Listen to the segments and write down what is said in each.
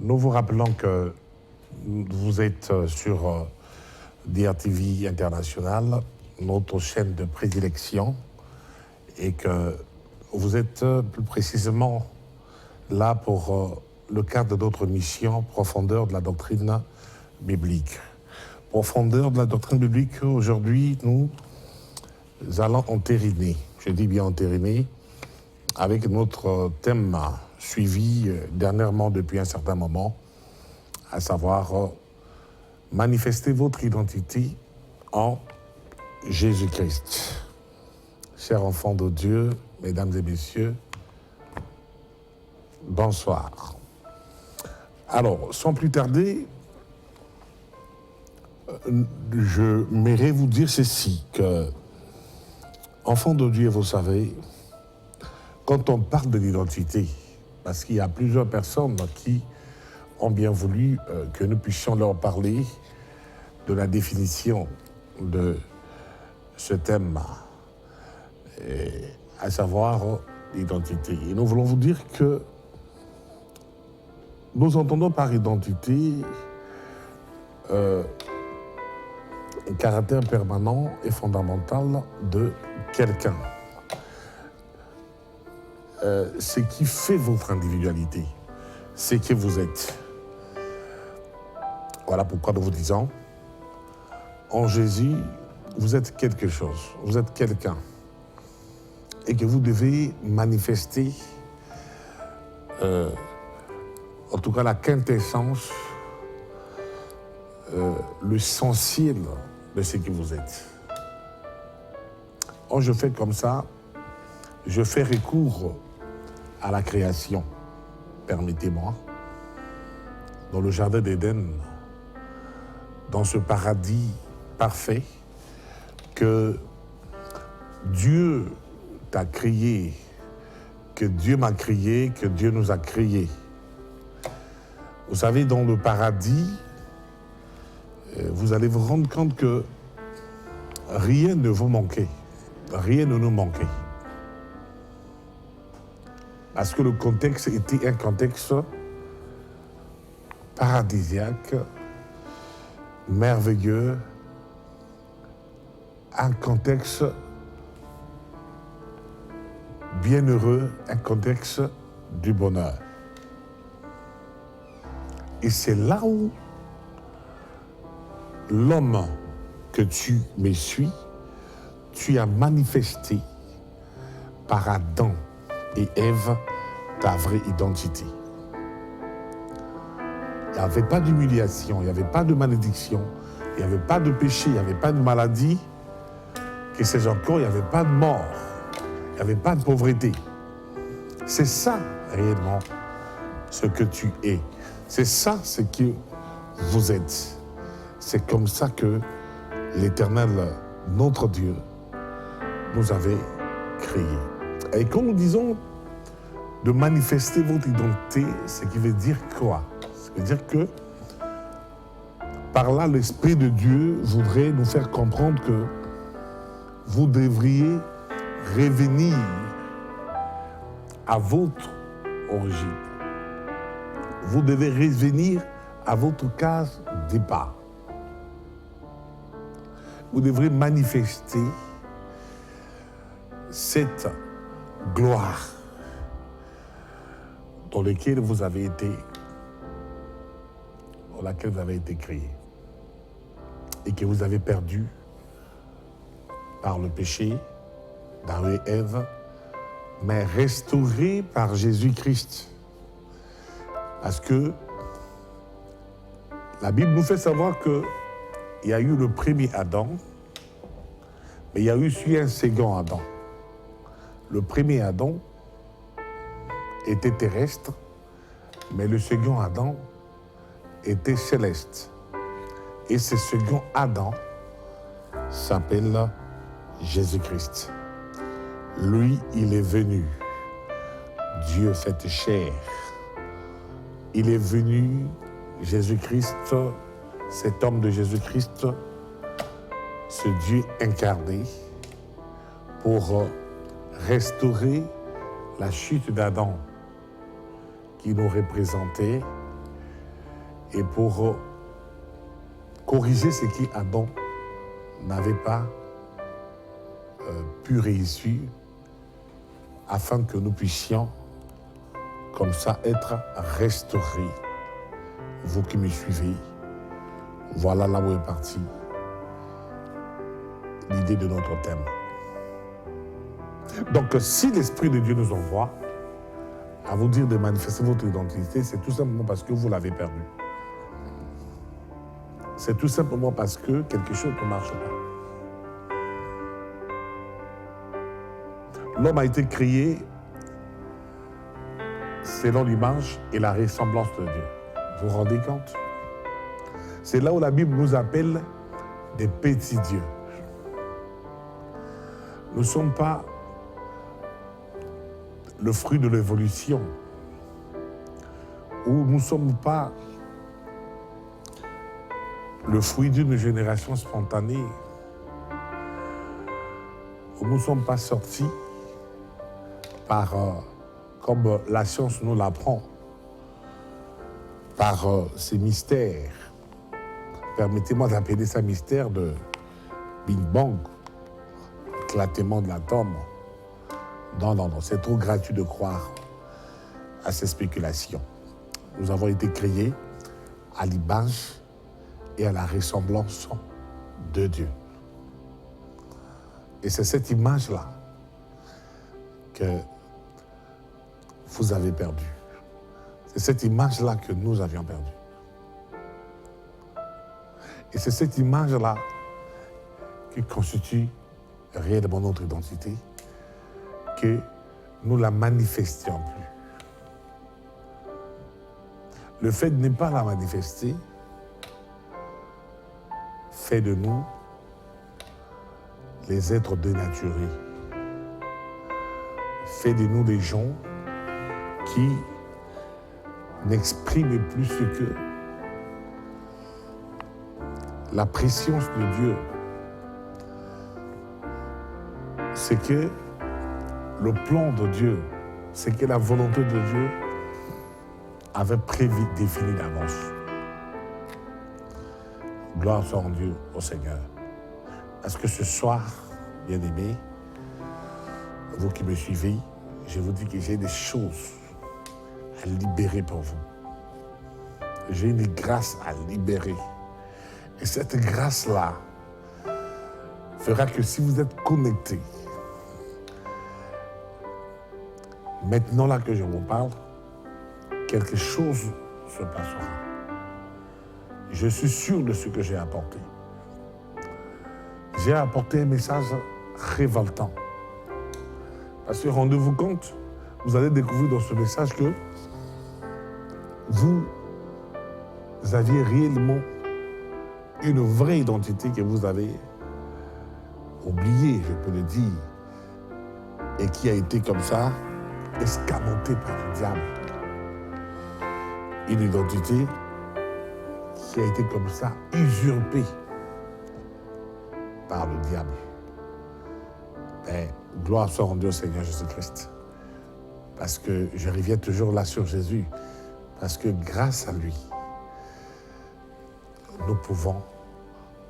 Nous vous rappelons que vous êtes sur DRTV International, notre chaîne de prédilection, et que vous êtes plus précisément là pour le cadre de notre mission, profondeur de la doctrine biblique. Profondeur de la doctrine biblique, aujourd'hui, nous allons entériner, je dis bien entériner, avec notre thème suivi dernièrement depuis un certain moment, à savoir manifester votre identité en Jésus-Christ. Chers enfants de Dieu, mesdames et messieurs, bonsoir. Alors, sans plus tarder, je m'aimerais vous dire ceci, que, enfants de Dieu, vous savez, quand on parle de l'identité, parce qu'il y a plusieurs personnes qui ont bien voulu que nous puissions leur parler de la définition de ce thème, à savoir l'identité. Et nous voulons vous dire que nous entendons par identité un caractère permanent et fondamental de quelqu'un. Ce qui fait votre individualité, c'est qui vous êtes. Voilà pourquoi nous vous disons, en Jésus, vous êtes quelque chose, vous êtes quelqu'un, et que vous devez manifester, en tout cas la quintessence, l'essentiel de ce que vous êtes. Quand je fais comme ça, je fais recours à la création, permettez-moi, dans le jardin d'Éden, dans ce paradis parfait que Dieu t'a créé, que Dieu m'a créé, que Dieu nous a créés. Vous savez, dans le paradis, vous allez vous rendre compte que rien ne vous manquait, rien ne nous manquait. Parce que le contexte était un contexte paradisiaque, merveilleux, un contexte bienheureux, un contexte du bonheur. Et c'est là où l'homme que tu me suis, tu as manifesté par Adam et Ève ta vraie identité. Il n'y avait pas d'humiliation, il n'y avait pas de malédiction, il n'y avait pas de péché, il n'y avait pas de maladie, que sais-je encore, il n'y avait pas de mort, il n'y avait pas de pauvreté. C'est ça réellement ce que tu es. C'est ça ce que vous êtes. C'est comme ça que l'Éternel, notre Dieu, nous avait créés. Et quand nous disons de manifester votre identité, ce qui veut dire quoi? Ça veut dire que par là, l'Esprit de Dieu voudrait nous faire comprendre que vous devriez revenir à votre origine. Vous devez revenir à votre case départ. Vous devrez manifester cette gloire dans laquelle vous avez été créé et que vous avez perdu par le péché d'Adam et Ève, mais restauré par Jésus-Christ. Parce que la Bible nous fait savoir qu'il y a eu le premier Adam, mais il y a eu aussi un second Adam. Le premier Adam était terrestre, mais le second Adam était céleste. Et ce second Adam s'appelle Jésus-Christ. Lui, il est venu. Dieu fait chair. Il est venu, Jésus-Christ, cet homme de Jésus-Christ, ce Dieu incarné, pour restaurer la chute d'Adam qui nous représentait et pour corriger ce qui Adam n'avait pas pu réussir, afin que nous puissions comme ça être restaurés. Vous qui me suivez, voilà là où est partie l'idée de notre thème. Donc si l'Esprit de Dieu nous envoie à vous dire de manifester votre identité, c'est tout simplement parce que vous l'avez perdu. C'est tout simplement parce que quelque chose ne marche pas. L'homme a été créé selon l'image et la ressemblance de Dieu. Vous vous rendez compte? C'est là où la Bible nous appelle des petits dieux. Nous ne sommes pas le fruit de l'évolution, ou nous ne sommes pas le fruit d'une génération spontanée, où nous ne sommes pas sortis par, comme la science nous l'apprend, par ces mystères. Permettez-moi d'appeler ça mystère de Big Bang, éclatement de l'atome. Non, non, non, c'est trop gratuit de croire à ces spéculations. Nous avons été créés à l'image et à la ressemblance de Dieu. Et c'est cette image-là que vous avez perdue. C'est cette image-là que nous avions perdue. Et c'est cette image-là qui constitue réellement notre identité, que nous la manifestions plus. Le fait de ne pas la manifester fait de nous les êtres dénaturés, fait de nous des gens qui n'expriment plus ce que la préscience de Dieu, c'est que le plan de Dieu, c'est que la volonté de Dieu avait défini d'avance. Gloire soit rendue au Seigneur. Parce que ce soir, bien-aimés, vous qui me suivez, je vous dis que j'ai des choses à libérer pour vous. J'ai une grâce à libérer. Et cette grâce-là fera que si vous êtes connectés, maintenant là que je vous parle, quelque chose se passera. Je suis sûr de ce que j'ai apporté. J'ai apporté un message révoltant. Parce que rendez-vous compte, vous allez découvrir dans ce message que vous aviez réellement une vraie identité que vous avez oubliée, je peux le dire, et qui a été comme ça escamotée par le diable. Une identité qui a été comme ça usurpée par le diable. Mais gloire soit rendue au Seigneur Jésus-Christ. Parce que je reviens toujours là sur Jésus. Parce que grâce à lui, nous pouvons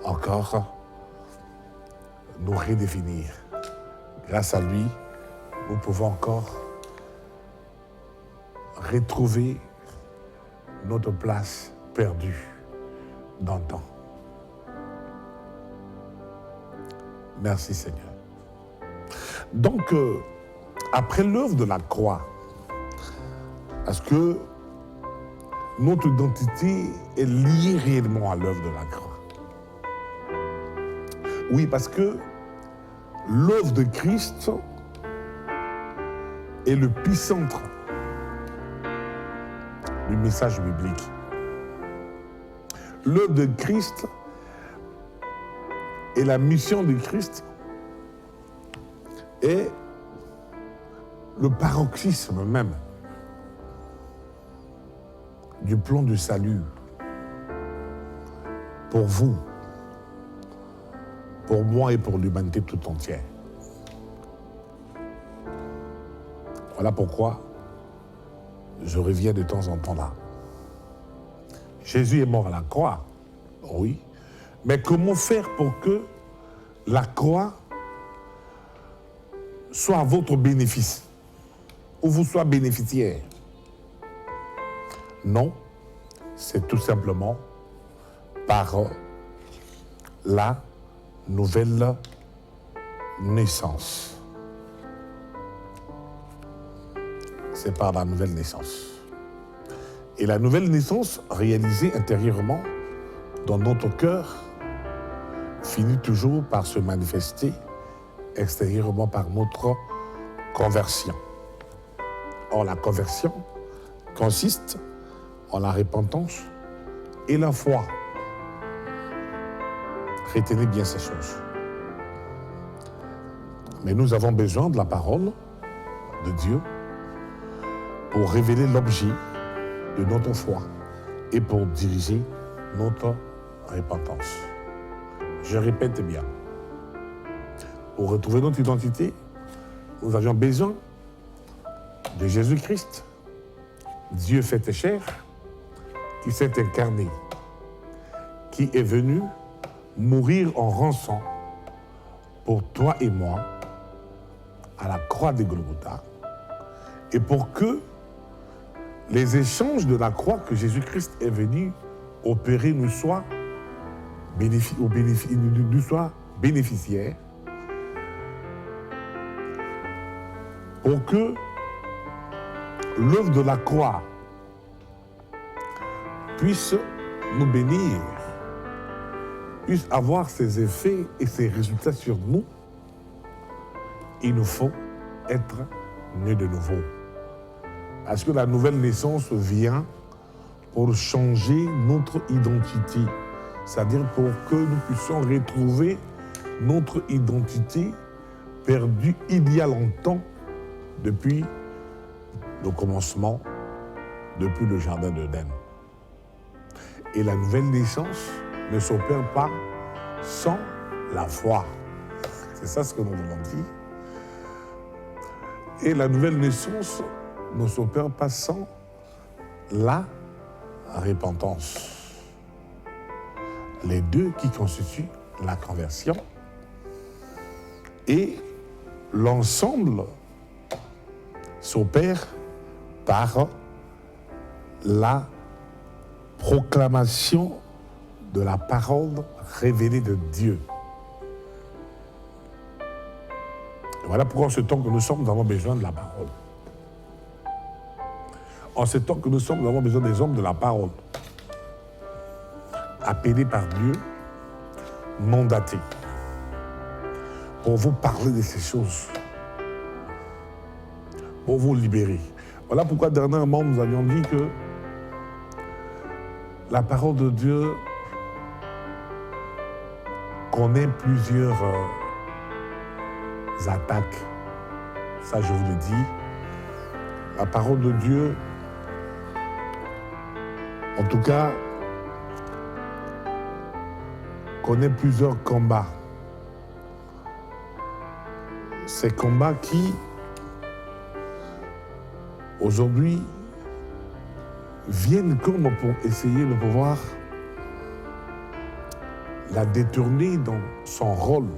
encore nous redéfinir. Grâce à lui, nous pouvons encore retrouver notre place perdue dans le temps. Merci Seigneur. Donc, après l'œuvre de la croix, parce que notre identité est liée réellement à l'œuvre de la croix. Oui, parce que l'œuvre de Christ est le puissant du message biblique. L'œuvre de Christ et la mission de Christ est le paroxysme même du plan de salut pour vous, pour moi et pour l'humanité tout entière. Voilà pourquoi je reviens de temps en temps là. Jésus est mort à la croix, oui. Mais comment faire pour que la croix soit à votre bénéfice, ou vous soyez bénéficiaire? Non, c'est tout simplement par la nouvelle naissance. C'est par la nouvelle naissance. Et la nouvelle naissance réalisée intérieurement dans notre cœur finit toujours par se manifester extérieurement par notre conversion. Or, la conversion consiste en la repentance et la foi. Retenez bien ces choses. Mais nous avons besoin de la parole de Dieu pour révéler l'objet de notre foi et pour diriger notre repentance. Je répète bien. Pour retrouver notre identité, nous avions besoin de Jésus-Christ, Dieu fait chair, qui s'est incarné, qui est venu mourir en rançon pour toi et moi à la croix de Golgotha, et pour que les échanges de la croix que Jésus-Christ est venu opérer nous soient bénéficiaires, pour que l'œuvre de la croix puisse nous bénir, puisse avoir ses effets et ses résultats sur nous, il nous faut être nés de nouveau. Parce que la nouvelle naissance vient pour changer notre identité, c'est-à-dire pour que nous puissions retrouver notre identité perdue il y a longtemps, depuis le commencement, depuis le jardin d'Éden. Et la nouvelle naissance ne s'opère pas sans la foi. C'est ça ce que nous voulons dire. Et la nouvelle naissance ne s'opère pas sans la repentance. Les deux qui constituent la conversion et l'ensemble s'opère par la proclamation de la parole révélée de Dieu. Et voilà pourquoi en ce temps que nous sommes, nous avons besoin de la parole. En ce temps que nous sommes, nous avons besoin des hommes de la parole, appelés par Dieu, mandatés, pour vous parler de ces choses, pour vous libérer. Voilà pourquoi dernièrement nous avions dit que la parole de Dieu connaît plusieurs attaques. Ça, je vous le dis. La parole de Dieu, en tout cas, connaît plusieurs combats. Ces combats qui, aujourd'hui, viennent comme pour essayer de pouvoir la détourner dans son rôle,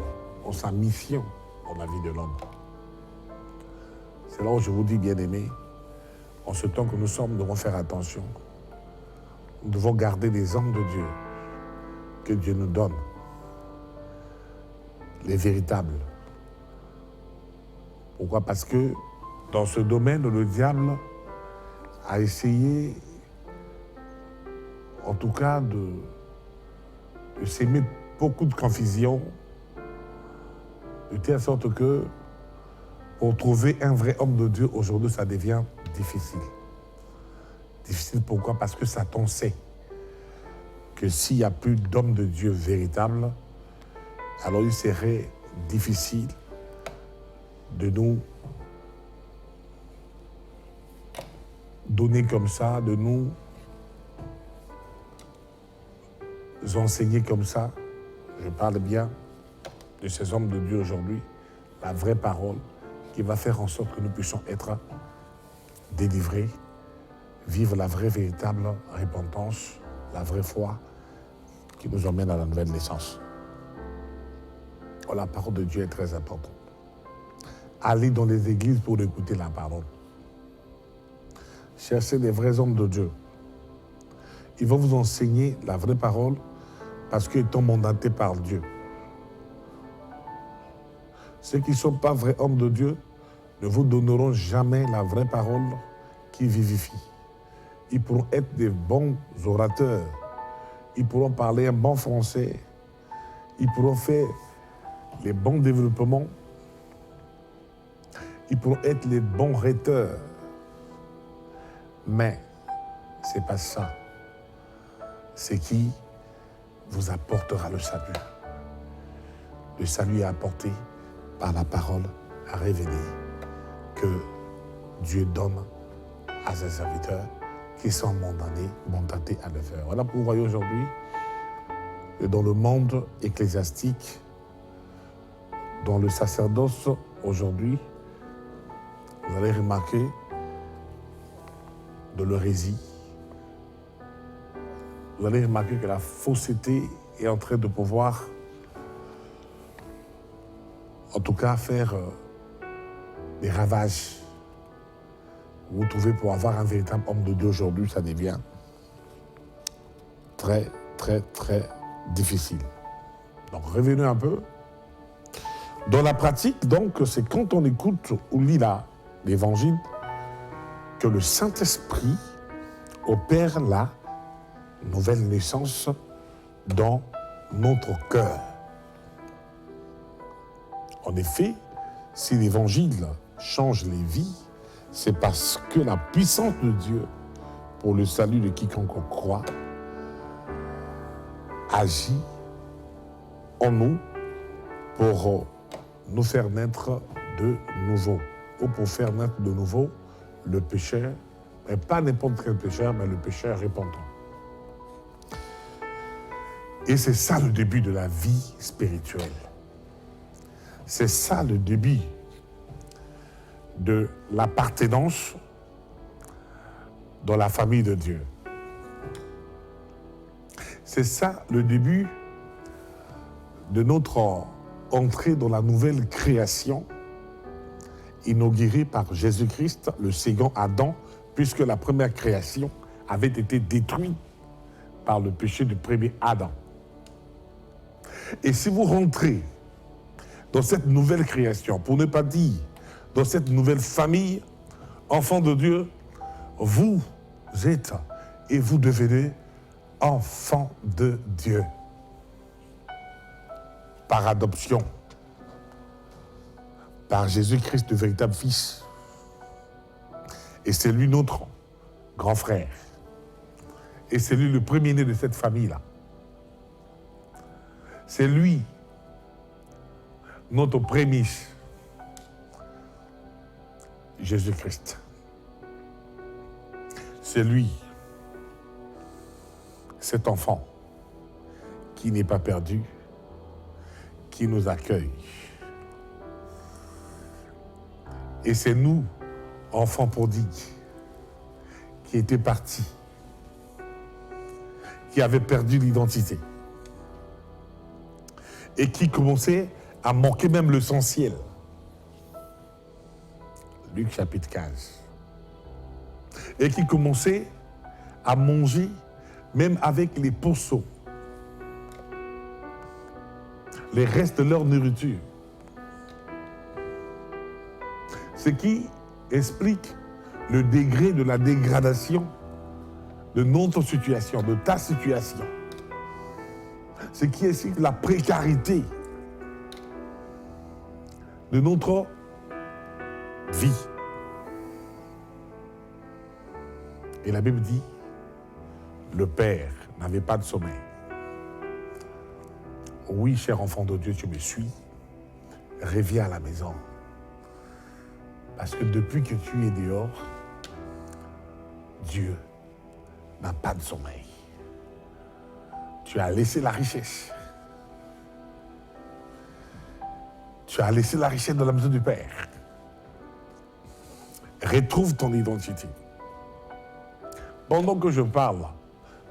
dans sa mission dans la vie de l'homme. C'est là où je vous dis, bien-aimés, en ce temps que nous sommes, nous devons faire attention. Nous devons garder les hommes de Dieu que Dieu nous donne, les véritables. Pourquoi? Parce que dans ce domaine, le diable a essayé, en tout cas, de s'aimer beaucoup de confusion, de telle sorte que pour trouver un vrai homme de Dieu, aujourd'hui, ça devient difficile. Difficile pourquoi? Parce que Satan sait que s'il n'y a plus d'hommes de Dieu véritables, alors il serait difficile de nous donner comme ça, de nous enseigner comme ça. Je parle bien de ces hommes de Dieu aujourd'hui, la vraie parole qui va faire en sorte que nous puissions être délivrés, vivre la vraie, véritable repentance, la vraie foi qui nous emmène à la nouvelle naissance. Oh, la parole de Dieu est très importante. Allez dans les églises pour écouter la parole. Cherchez les vrais hommes de Dieu. Ils vont vous enseigner la vraie parole parce qu'ils sont mandatés par Dieu. Ceux qui ne sont pas vrais hommes de Dieu ne vous donneront jamais la vraie parole qui vivifie. Ils pourront être des bons orateurs. Ils pourront parler un bon français. Ils pourront faire les bons développements. Ils pourront être les bons rhéteurs. Mais ce n'est pas ça. C'est qui vous apportera le salut. Le salut est apporté par la parole révélée que Dieu donne à ses serviteurs qui sont mandatés à le faire. Voilà pourquoi vous voyez aujourd'hui que dans le monde ecclésiastique, dans le sacerdoce aujourd'hui, vous allez remarquer de l'hérésie. Vous allez remarquer que la fausseté est en train de pouvoir, en tout cas, faire des ravages. Vous trouvez pour avoir un véritable homme de Dieu aujourd'hui, ça devient très, très, très difficile. Donc, revenez un peu. Dans la pratique, donc, c'est quand on écoute ou lit l'Évangile que le Saint-Esprit opère la nouvelle naissance dans notre cœur. En effet, si l'Évangile change les vies, c'est parce que la puissance de Dieu pour le salut de quiconque croit agit en nous pour nous faire naître de nouveau, ou pour faire naître de nouveau le pécheur, mais pas n'importe quel pécheur, mais le pécheur repentant. Et c'est ça le début de la vie spirituelle. C'est ça le début de l'appartenance dans la famille de Dieu. C'est ça le début de notre entrée dans la nouvelle création inaugurée par Jésus-Christ, le second Adam, puisque la première création avait été détruite par le péché du premier Adam. Et si vous rentrez dans cette nouvelle création, pour ne pas dire dans cette nouvelle famille, enfants de Dieu, vous êtes et vous devenez enfants de Dieu. Par adoption, par Jésus-Christ, le véritable Fils. Et c'est lui notre grand frère. Et c'est lui le premier-né de cette famille-là. C'est lui notre prémisse. Jésus-Christ. C'est lui, cet enfant qui n'est pas perdu, qui nous accueille. Et c'est nous, enfants prodigues, qui étaient partis, qui avaient perdu l'identité et qui commençaient à manquer même l'essentiel. Luc chapitre 15. Et qui commençaient à manger même avec les pourceaux, les restes de leur nourriture. Ce qui explique le degré de la dégradation de notre situation, de ta situation. Ce qui explique la précarité de notre vie. Et la Bible dit, le Père n'avait pas de sommeil. Oui, cher enfant de Dieu, tu me suis. Reviens à la maison. Parce que depuis que tu es dehors, Dieu n'a pas de sommeil. Tu as laissé la richesse. Tu as laissé la richesse dans la maison du Père. Retrouve ton identité. Pendant que je parle,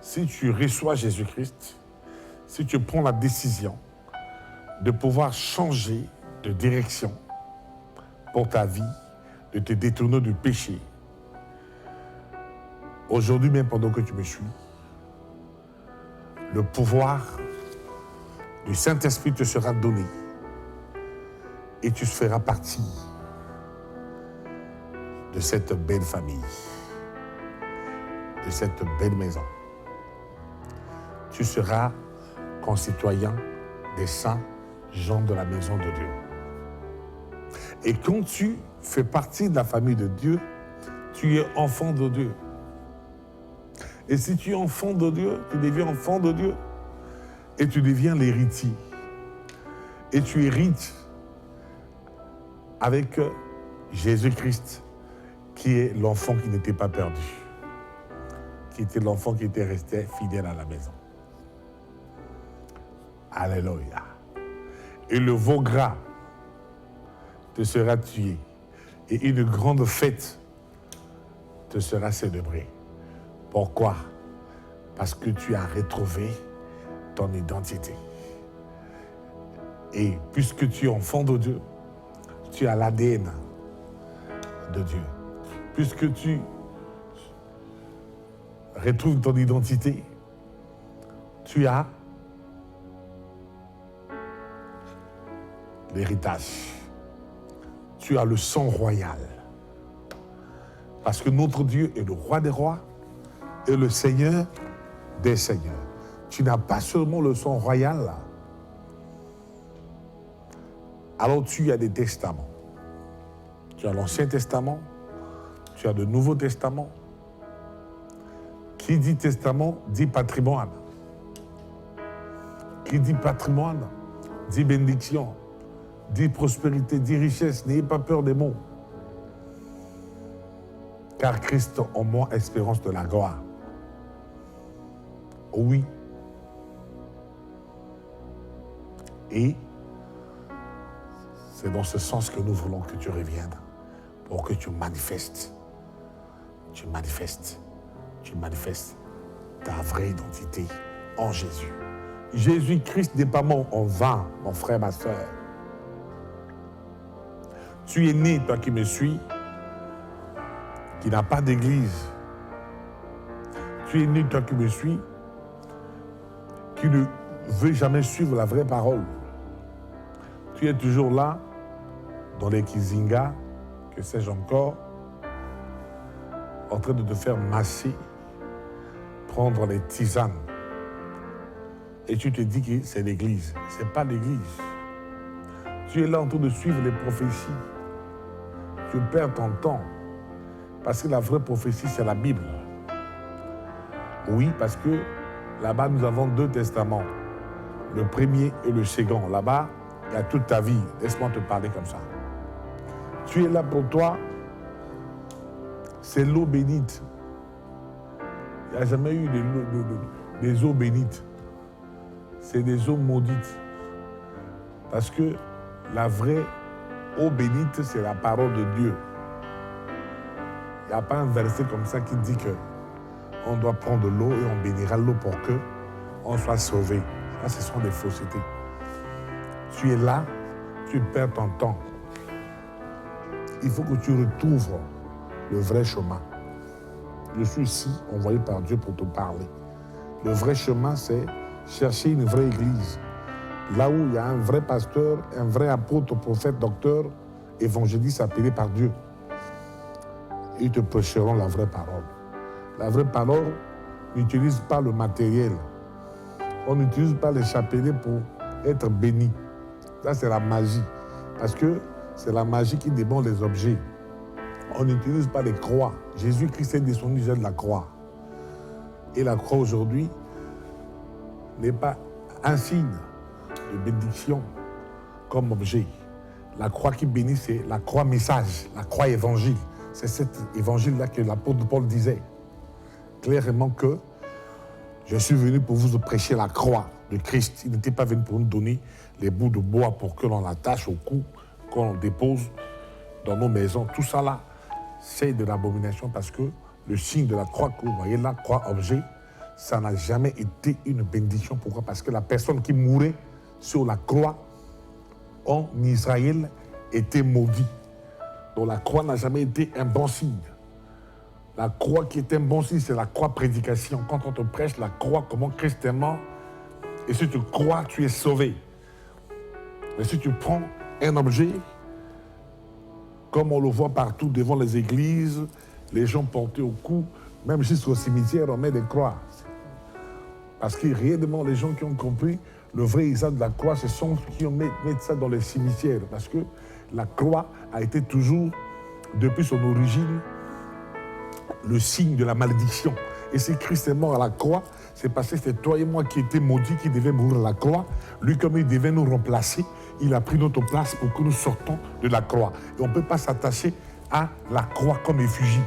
si tu reçois Jésus-Christ, si tu prends la décision de pouvoir changer de direction pour ta vie, de te détourner du péché, aujourd'hui même pendant que tu me suis, le pouvoir du Saint-Esprit te sera donné et tu feras partie de cette belle famille, de cette belle maison. Tu seras concitoyen des saints gens de la maison de Dieu. Et quand tu fais partie de la famille de Dieu, tu es enfant de Dieu. Et si tu es enfant de Dieu, tu deviens enfant de Dieu et tu deviens l'héritier. Et tu hérites avec Jésus-Christ, qui est l'enfant qui n'était pas perdu, qui était l'enfant qui était resté fidèle à la maison. Alléluia. Et le veau gras te sera tué et une grande fête te sera célébrée. Pourquoi? Parce que tu as retrouvé ton identité. Et puisque tu es enfant de Dieu, tu as l'ADN de Dieu. Puisque tu retrouves ton identité, tu as l'héritage. Tu as le sang royal. Parce que notre Dieu est le roi des rois et le Seigneur des seigneurs. Tu n'as pas seulement le sang royal là. Alors tu as des testaments. Tu as l'Ancien Testament, tu as le Nouveau Testament. Qui dit testament dit patrimoine. Qui dit patrimoine dit bénédiction, dit prospérité, dit richesse. N'ayez pas peur des mots. Car Christ en moi, espérance de la gloire. Oui. Et c'est dans ce sens que nous voulons que tu reviennes, pour que tu manifestes ta vraie identité en Jésus. Jésus-Christ n'est pas mort en vain, mon frère, ma soeur. Tu es né, toi qui me suis, qui n'a pas d'église. Tu es né, toi qui me suis, qui ne veut jamais suivre la vraie parole. Tu es toujours là, dans les kizingas, que sais-je encore, en train de te faire masser, prendre les tisanes. Et tu te dis que c'est l'église. Ce n'est pas l'église. Tu es là en train de suivre les prophéties. Tu perds ton temps. Parce que la vraie prophétie, c'est la Bible. Oui, parce que là-bas, nous avons 2 testaments. Le premier et le second. Là-bas, il y a toute ta vie. Laisse-moi te parler comme ça. Tu es là pour toi. C'est l'eau bénite. Il n'y a jamais eu des eaux bénites. C'est des eaux maudites. Parce que la vraie eau bénite, c'est la parole de Dieu. Il n'y a pas un verset comme ça qui dit qu'on doit prendre l'eau et on bénira l'eau pour qu'on soit sauvé. Ça, ce sont des faussetés. Tu es là, tu perds ton temps. Il faut que tu retrouves le vrai chemin. Je suis ici, envoyé par Dieu pour te parler. Le vrai chemin, c'est chercher une vraie église. Là où il y a un vrai pasteur, un vrai apôtre, prophète, docteur, évangéliste appelé par Dieu. Ils te prêcheront la vraie parole. La vraie parole n'utilise pas le matériel. On n'utilise pas les chapelets pour être béni. Ça, c'est la magie. Parce que c'est la magie qui déborde les objets. On n'utilise pas les croix. Jésus-Christ est descendu de la croix. Et la croix aujourd'hui n'est pas un signe de bénédiction comme objet. La croix qui bénit, c'est la croix message, la croix évangile. C'est cet évangile-là que l'apôtre Paul disait clairement que je suis venu pour vous prêcher la croix de Christ. Il n'était pas venu pour nous donner les bouts de bois pour que l'on l'attache au cou, qu'on dépose dans nos maisons. Tout ça là, c'est de l'abomination parce que le signe de la croix que vous voyez là, croix objet, ça n'a jamais été une bénédiction. Pourquoi? Parce que la personne qui mourait sur la croix en Israël était maudite. Donc la croix n'a jamais été un bon signe. La croix qui est un bon signe, c'est la croix prédication. Quand on te prêche la croix, comment Christ est mort, et si tu crois, tu es sauvé. Mais si tu prends un objet, comme on le voit partout devant les églises, les gens portés au cou, même jusqu'au cimetière, on met des croix. Parce que réellement, les gens qui ont compris le vrai usage de la croix, ce sont ceux qui mettent ça dans les cimetières. Parce que la croix a été toujours, depuis son origine, le signe de la malédiction. Et si Christ est mort à la croix, c'est parce que c'est toi et moi qui étions maudits, qui devaient mourir à la croix. Lui, comme il devait nous remplacer, il a pris notre place pour que nous sortons de la croix. Et on ne peut pas s'attacher à la croix comme effigie.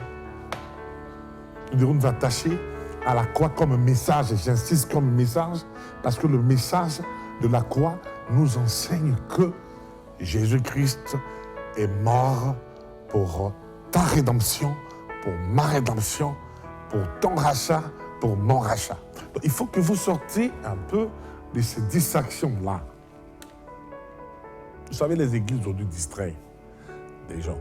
Nous devons nous attacher à la croix comme message. J'insiste comme message, parce que le message de la croix nous enseigne que Jésus-Christ est mort pour ta rédemption, pour ma rédemption, pour ton rachat, pour mon rachat. Donc, il faut que vous sortiez un peu de ces distractions-là. Vous savez, les églises aujourd'hui distraient des gens.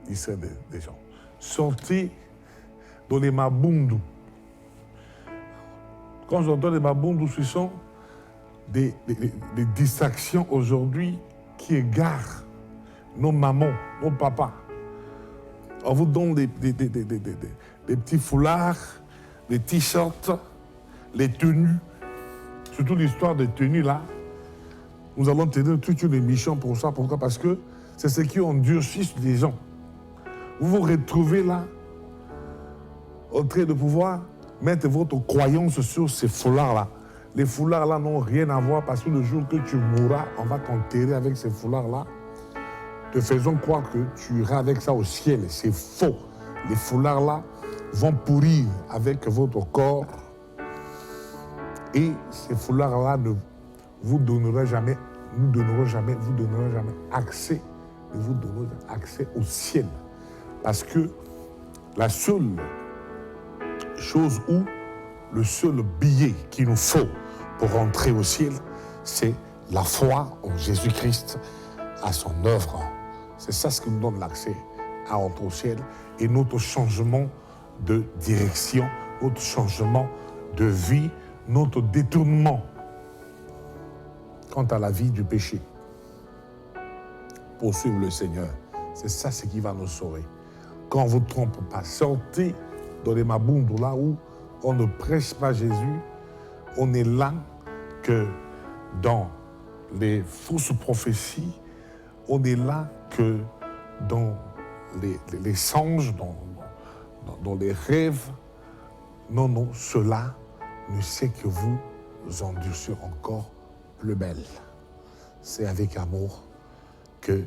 Distraient des gens. Sortez dans les mabundus. Quand j'entends les mabundus, ce sont des distractions aujourd'hui qui égarent nos mamans, nos papas. On vous donne des petits foulards, des t-shirts, les tenues, surtout l'histoire des tenues là. Nous allons tenir toute une émission pour ça. Pourquoi? Parce que c'est ce qui endurcit les gens. Vous vous retrouvez là, en train de pouvoir mettre votre croyance sur ces foulards-là. Les foulards-là n'ont rien à voir parce que le jour que tu mourras, on va t'enterrer avec ces foulards-là. Te faisons croire que tu iras avec ça au ciel. C'est faux. Les foulards-là vont pourrir avec votre corps. Et ces foulards-là ne vous donneront jamais, vous donneront jamais accès, ne vous donneront accès au ciel. Parce que la seule chose ou le seul billet qu'il nous faut pour rentrer au ciel, c'est la foi en Jésus-Christ, à son œuvre. C'est ça ce qui nous donne l'accès à entrer au ciel et notre changement de direction, notre changement de vie, notre détournement quant à la vie du péché. Poursuivre le Seigneur, c'est ça ce qui va nous sauver. Quand on ne vous trompe pas, sortez dans les mabundus là où on ne prêche pas Jésus, on est là que dans les fausses prophéties, on est là que dans les songes, dans les rêves. Non, cela ne sait que vous endurcir encore plus belle. C'est avec amour que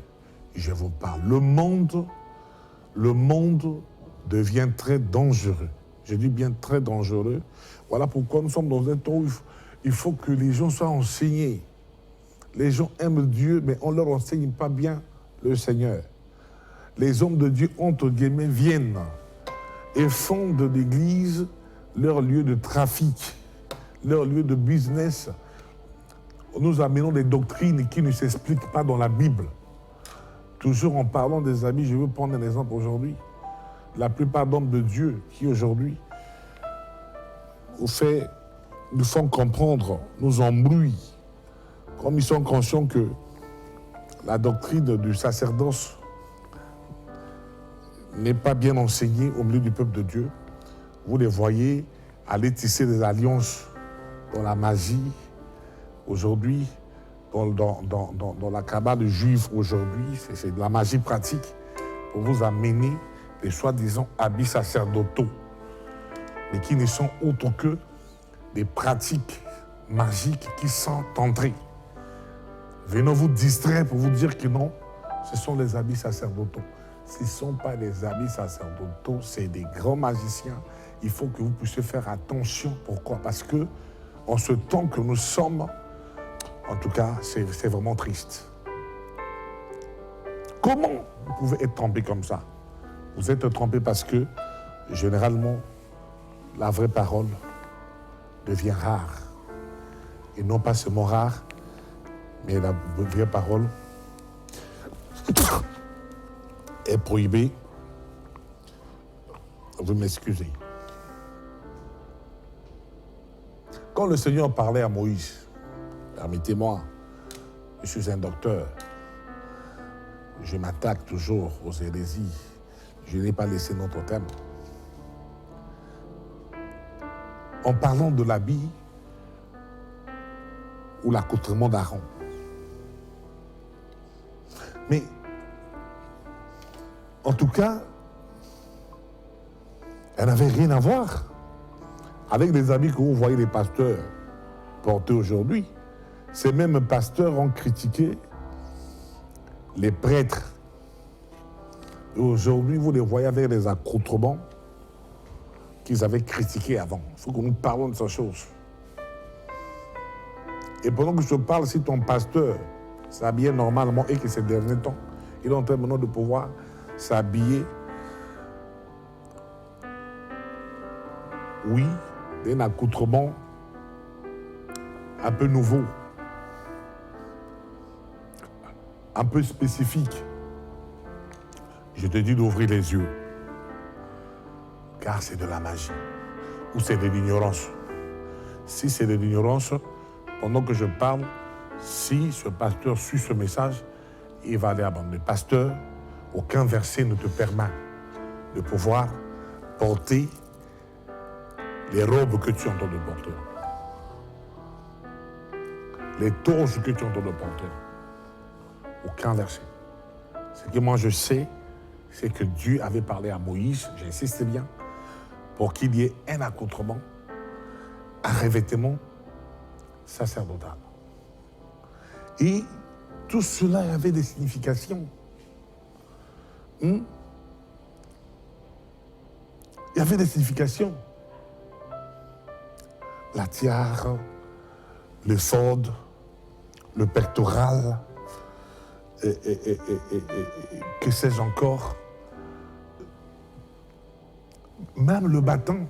je vous parle. Le monde devient très dangereux. Je dis bien très dangereux. Voilà pourquoi nous sommes dans un temps où il faut que les gens soient enseignés. Les gens aiment Dieu, mais on ne leur enseigne pas bien le Seigneur. Les hommes de Dieu, entre guillemets, viennent et font de l'Église leur lieu de trafic, leur lieu de business. Nous amenons des doctrines qui ne s'expliquent pas dans la Bible. Toujours en parlant des amis, je veux prendre un exemple aujourd'hui. La plupart d'hommes de Dieu qui aujourd'hui nous font comprendre, nous embrouillent, comme ils sont conscients que la doctrine du sacerdoce n'est pas bien enseignée au milieu du peuple de Dieu. Vous les voyez aller tisser des alliances dans la magie aujourd'hui, dans la cabale juive aujourd'hui. C'est de la magie pratique pour vous amener les soi-disant habits sacerdotaux, mais qui ne sont autres que des pratiques magiques qui sont entrées. Venons vous distraire pour vous dire que non, ce sont les habits sacerdotaux. Ce ne sont pas les habits sacerdotaux, c'est des grands magiciens. Il faut que vous puissiez faire attention. Pourquoi? Parce que en ce temps que nous sommes, en tout cas, c'est vraiment triste. Comment vous pouvez être trompé comme ça? Vous êtes trompé parce que, généralement, la vraie parole devient rare. Et non pas seulement rare, mais la vraie parole est prohibée. Vous m'excusez. Quand le Seigneur parlait à Moïse, permettez-moi, je suis un docteur, je m'attaque toujours aux hérésies, je n'ai pas laissé notre thème. En parlant de l'habit ou l'accoutrement d'Aaron. Mais, en tout cas, elle n'avait rien à voir avec les habits que vous voyez les pasteurs porter aujourd'hui. Ces mêmes pasteurs ont critiqué les prêtres. Et aujourd'hui, vous les voyez avec les accoutrements qu'ils avaient critiqués avant. Il faut que nous parlons de ces choses. Et pendant que je te parle, si ton pasteur s'habillait normalement et que ces derniers temps, il est en train maintenant de pouvoir s'habiller, oui, d'un accoutrement un peu nouveau, un peu spécifique. Je te dis d'ouvrir les yeux, car c'est de la magie, ou c'est de l'ignorance. Si c'est de l'ignorance, pendant que je parle, si ce pasteur suit ce message, il va aller abandonner. Pasteur, aucun verset ne te permet de pouvoir porter les robes que tu es en train de porter, les torches que tu es en train de porter. Aucun verset. Ce que moi je sais, c'est que Dieu avait parlé à Moïse, j'insiste bien, pour qu'il y ait un accoutrement, un revêtement sacerdotal. Et tout cela avait des significations. Il y avait des significations. La tiare, le sode, le pectoral, que sais-je encore. Même le bâton.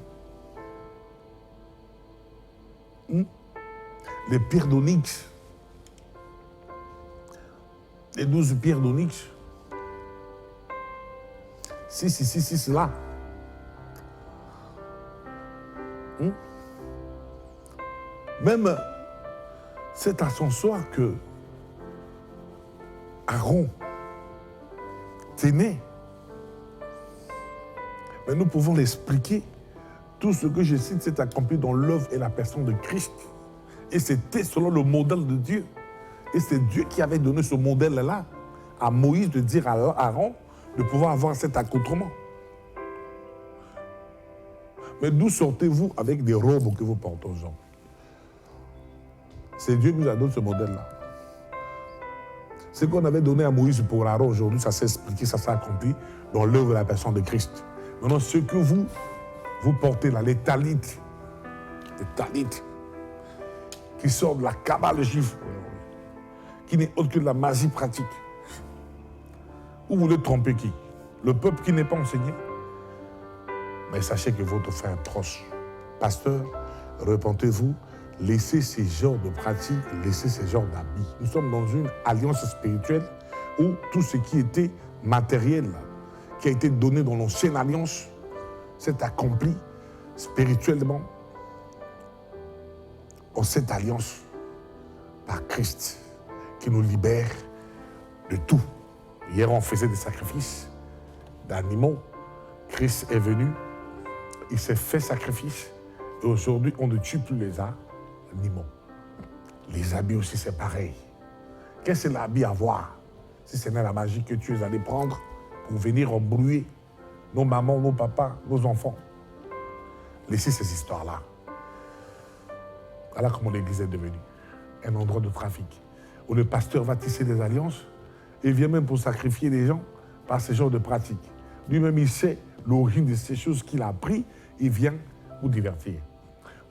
Les pierres d'onyx. Les 12 pierres d'onyx. Si, là. Même cet ascensoir que Aaron tenait. Mais nous pouvons l'expliquer. Tout ce que je cite s'est accompli dans l'œuvre et la personne de Christ. Et c'était selon le modèle de Dieu. Et c'est Dieu qui avait donné ce modèle-là à Moïse de dire à Aaron de pouvoir avoir cet accoutrement. Mais d'où sortez-vous avec des robes que vous portez aux gens? C'est Dieu qui nous a donné ce modèle-là. Ce qu'on avait donné à Moïse pour Aaron aujourd'hui, ça s'est expliqué, ça s'est accompli dans l'œuvre de la personne de Christ. Maintenant, ce que vous portez là, les talites, qui sortent de la cabale juive, qui n'est autre que de la magie pratique. Vous voulez tromper qui? Le peuple qui n'est pas enseigné? Mais sachez que votre frère proche, pasteur, repentez-vous, laissez ces genres de pratiques, laissez ces genres d'habits. Nous sommes dans une alliance spirituelle où tout ce qui était matériel, qui a été donné dans l'ancienne alliance, s'est accompli spirituellement en cette alliance par Christ qui nous libère de tout. Hier, on faisait des sacrifices d'animaux. Christ est venu, il s'est fait sacrifice. Et aujourd'hui, on ne tue plus les animaux. Les habits aussi, c'est pareil. Qu'est-ce que l'habit à voir si ce n'est la magie que tu es allé prendre pour venir embrouiller nos mamans, nos papas, nos enfants? Laissez ces histoires-là. Voilà comment l'église est devenue un endroit de trafic, où le pasteur va tisser des alliances et vient même pour sacrifier les gens par ce genre de pratiques. Lui-même, il sait l'origine de ces choses qu'il a appris, il vient vous divertir.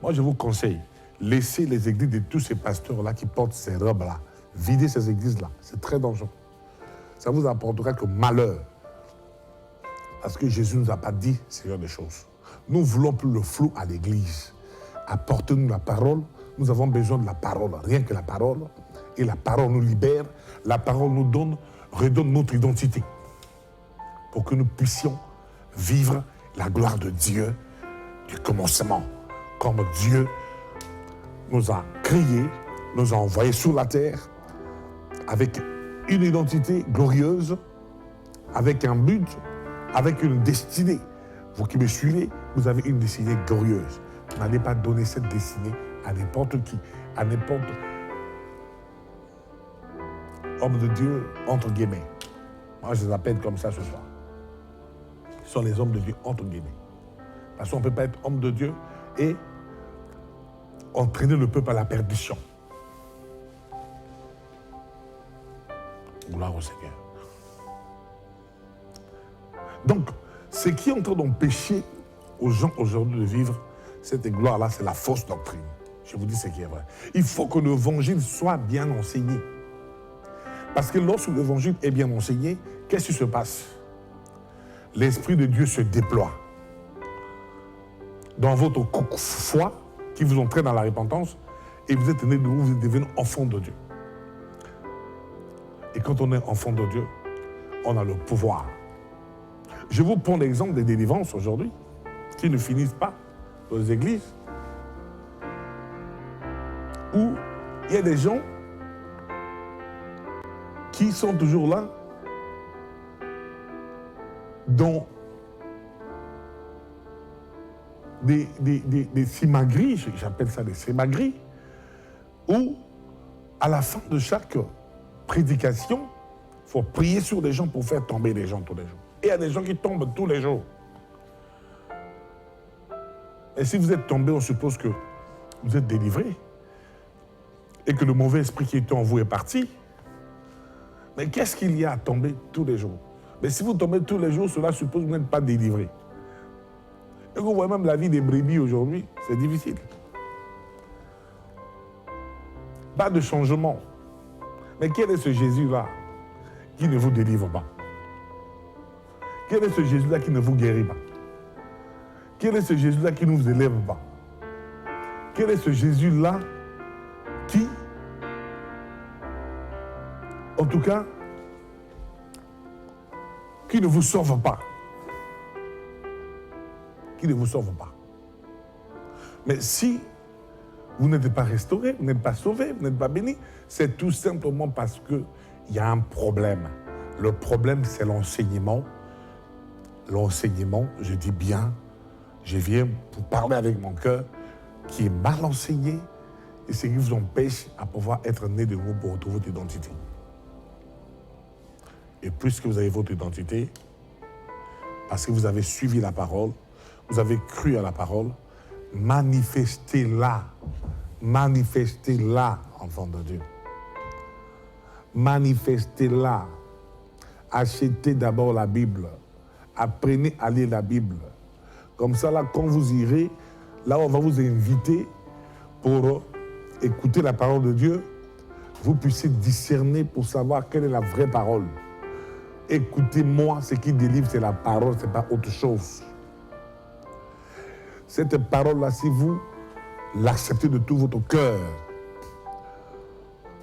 Moi, je vous conseille, laissez les églises de tous ces pasteurs-là qui portent ces robes-là. Videz ces églises-là, c'est très dangereux. Ça vous apportera que malheur. Parce que Jésus ne nous a pas dit ce genre de choses. Nous voulons plus le flou à l'église. Apportez-nous la parole. Nous avons besoin de la parole, rien que la parole. Et la parole nous libère. La parole nous redonne notre identité. Pour que nous puissions vivre la gloire de Dieu du commencement. Comme Dieu nous a créés, nous a envoyés sur la terre avec une identité glorieuse, avec un but, avec une destinée. Vous qui me suivez, vous avez une destinée glorieuse. N'allez pas donner cette destinée à n'importe qui, à n'importe homme de Dieu, entre guillemets. Moi, je les appelle comme ça ce soir. Ce sont les hommes de Dieu, entre guillemets. Parce qu'on ne peut pas être homme de Dieu et entraîner le peuple à la perdition. Gloire au Seigneur. Donc, ce qui est en train d'empêcher aux gens aujourd'hui de vivre cette gloire-là, c'est la fausse doctrine. Je vous dis ce qui est vrai. Il faut que l'évangile soit bien enseigné. Parce que lorsque l'évangile est bien enseigné, qu'est-ce qui se passe? L'Esprit de Dieu se déploie dans votre foi qui vous entraîne dans la repentance et vous êtes né de nouveau, vous êtes devenu enfant de Dieu. Et quand on est enfant de Dieu, on a le pouvoir. Je vous prends l'exemple des délivrances aujourd'hui qui ne finissent pas dans les églises où il y a des gens qui sont toujours là dans des simagrées, j'appelle ça des simagrées, où à la fin de chaque prédication, il faut prier sur des gens pour faire tomber les gens tous les jours. Et il y a des gens qui tombent tous les jours. Et si vous êtes tombé, on suppose que vous êtes délivré et que le mauvais esprit qui était en vous est parti. Mais qu'est-ce qu'il y a à tomber tous les jours? Mais si vous tombez tous les jours, cela suppose que vous n'êtes pas délivré. Et vous voyez même la vie des brebis aujourd'hui, c'est difficile. Pas de changement. Mais quel est ce Jésus-là qui ne vous délivre pas? Quel est ce Jésus-là qui ne vous guérit pas? Quel est ce Jésus-là qui ne vous élève pas? Quel est ce Jésus-là qui, en tout cas, qui ne vous sauve pas? Qui ne vous sauve pas. Mais si vous n'êtes pas restauré, vous n'êtes pas sauvé, vous n'êtes pas béni, c'est tout simplement parce qu'il y a un problème. Le problème, c'est l'enseignement. L'enseignement, je dis bien, je viens pour parler avec mon cœur, qui est mal enseigné et ce qui vous empêche à pouvoir être né de nouveau pour retrouver votre identité. Et puisque vous avez votre identité, parce que vous avez suivi la parole, vous avez cru à la parole, manifestez-la. Manifestez-la, enfant de Dieu. Manifestez-la. Achetez d'abord la Bible. Apprenez à lire la Bible. Comme ça, là, quand vous irez, là, on va vous inviter pour écouter la parole de Dieu, vous puissiez discerner pour savoir quelle est la vraie parole. Écoutez-moi, ce qui délivre, c'est la parole, ce n'est pas autre chose. Cette parole-là, si vous l'acceptez de tout votre cœur,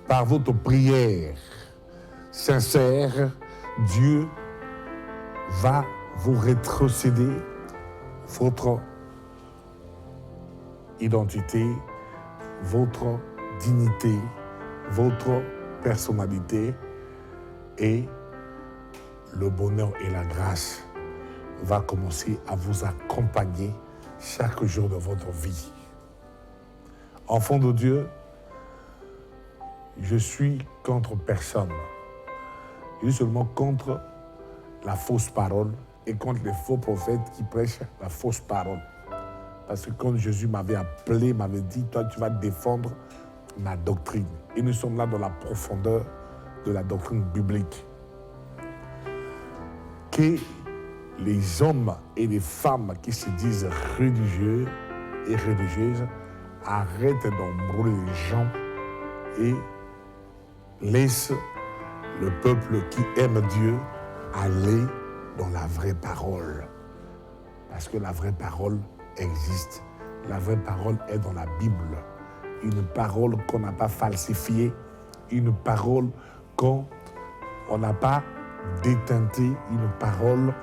par votre prière sincère, Dieu va vous rétrocéder votre identité, votre dignité, votre personnalité, et le bonheur et la grâce va commencer à vous accompagner chaque jour de votre vie. Enfant de Dieu, je suis contre personne. Je suis seulement contre la fausse parole et contre les faux prophètes qui prêchent la fausse parole. Parce que quand Jésus m'avait appelé, m'avait dit, toi tu vas défendre ma doctrine. Et nous sommes là dans la profondeur de la doctrine biblique. Que les hommes et les femmes qui se disent religieux et religieuses arrêtent d'embrouiller les gens et laissent le peuple qui aime Dieu aller dans la vraie parole. Parce que la vraie parole existe. La vraie parole est dans la Bible. Une parole qu'on n'a pas falsifiée. Une parole qu'on n'a pas déteintée. Une parole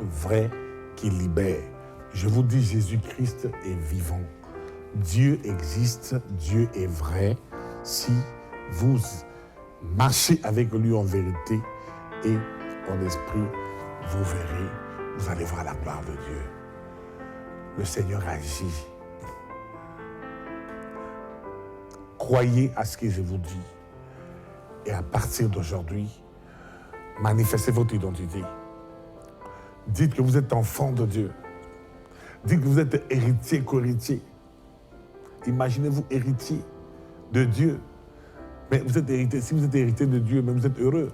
vraie qui libère. Je vous dis, Jésus-Christ est vivant. Dieu existe, Dieu est vrai. Si vous marchez avec lui en vérité et en esprit, vous verrez, vous allez voir la gloire de Dieu. Le Seigneur agit. Croyez à ce que je vous dis. Et à partir d'aujourd'hui, manifestez votre identité. Dites que vous êtes enfant de Dieu. Dites que vous êtes héritier, co-héritier. Imaginez-vous héritier de Dieu. Mais vous êtes héritier, si vous êtes héritier de Dieu, mais vous êtes heureux.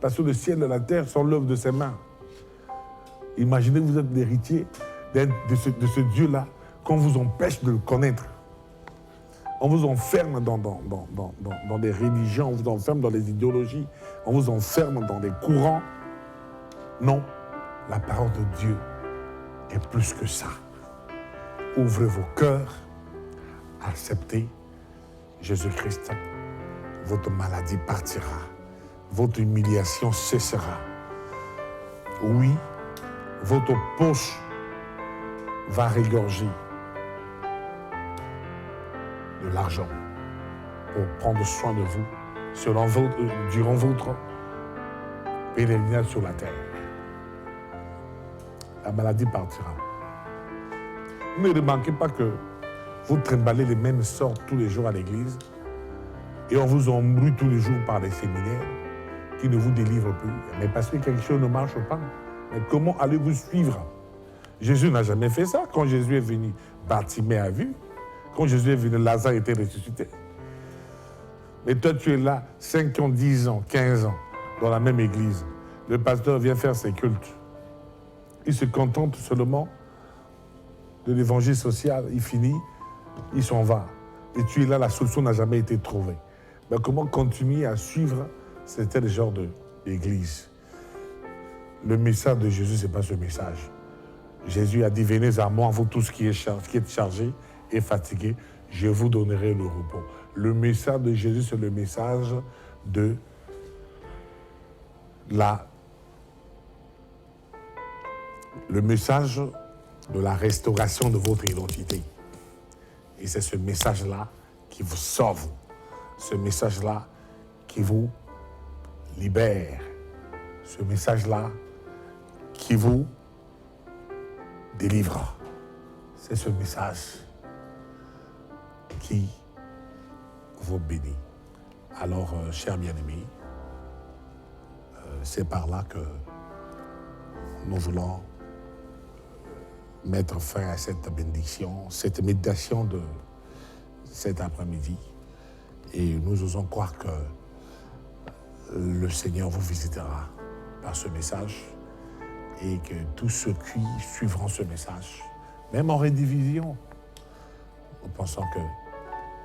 Parce que le ciel et la terre sont l'œuvre de ses mains. Imaginez que vous êtes l'héritier de ce Dieu-là, qu'on vous empêche de le connaître. On vous enferme dans des religions, on vous enferme dans les idéologies, on vous enferme dans des courants. Non, la parole de Dieu est plus que ça. Ouvrez vos cœurs, acceptez Jésus-Christ. Votre maladie partira, votre humiliation cessera. Oui, votre poche va régorger de l'argent pour prendre soin de vous durant votre pèlerinage sur la terre. La maladie partira. Ne remarquez pas que vous trimballez les mêmes sorts tous les jours à l'église et on vous embrouille tous les jours par des séminaires qui ne vous délivrent plus. Mais parce que quelque chose ne marche pas. Mais comment allez-vous suivre? Jésus n'a jamais fait ça. Quand Jésus est venu, Bartimée a vu. Quand Jésus est venu, Lazare était ressuscité. Mais toi, tu es là, 5 ans, 10 ans, 15 ans, dans la même église. Le pasteur vient faire ses cultes. Il se contente seulement de l'évangile social. Il finit, il s'en va. Et tu es là, la solution n'a jamais été trouvée. Mais comment continuer à suivre ce tel genre d'église? Le message de Jésus, ce n'est pas ce message. Jésus a dit, venez à moi, vous tous qui êtes chargés et fatigués, je vous donnerai le repos. Le message de Jésus, c'est le message de la restauration de votre identité. Et c'est ce message-là qui vous sauve. Ce message-là qui vous libère. Ce message-là qui vous délivre. C'est ce message qui vous bénit. Alors, chers bien-aimés, c'est par là que nous voulons mettre fin à cette bénédiction, cette méditation de cet après-midi. Et nous osons croire que le Seigneur vous visitera par ce message et que tous ceux qui suivront ce message, même en rediffusion, nous pensons que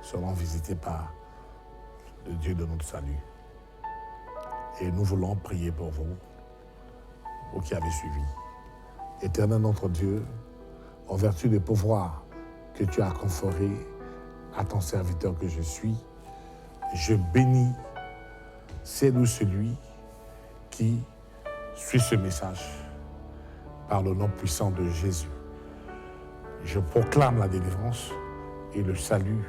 seront visités par le Dieu de notre salut. Et nous voulons prier pour vous, vous qui avez suivi. Éternel notre Dieu, en vertu des pouvoirs que tu as conférés à ton serviteur que je suis, je bénis celle ou celui qui suit ce message par le nom puissant de Jésus. Je proclame la délivrance et le salut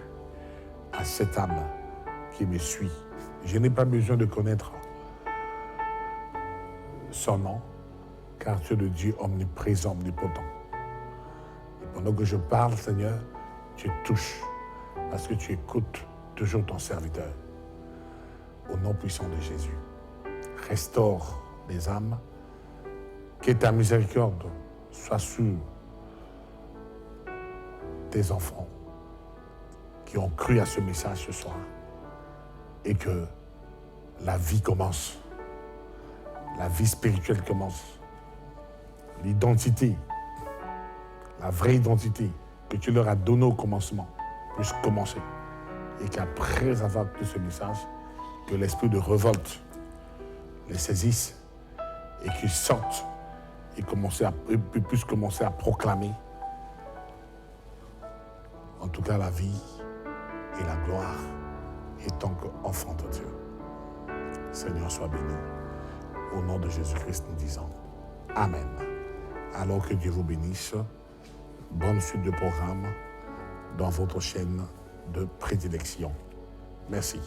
à cette âme qui me suit. Je n'ai pas besoin de connaître son nom, car tu es le Dieu omniprésent, omnipotent. Et pendant que je parle, Seigneur, tu touches, parce que tu écoutes toujours ton serviteur. Au nom puissant de Jésus, restaure les âmes, que ta miséricorde soit sur tes enfants qui ont cru à ce message ce soir et que la vie commence, la vie spirituelle commence, l'identité, la vraie identité que tu leur as donnée au commencement puisse commencer et qu'après avoir écouté ce message, que l'esprit de révolte les saisisse et qu'ils sortent et puisse commencer à proclamer, en tout cas, la vie et la gloire, et tant qu'enfant de Dieu. Seigneur, sois béni. Au nom de Jésus-Christ, nous disons Amen. Alors que Dieu vous bénisse, bonne suite de programme dans votre chaîne de prédilection. Merci.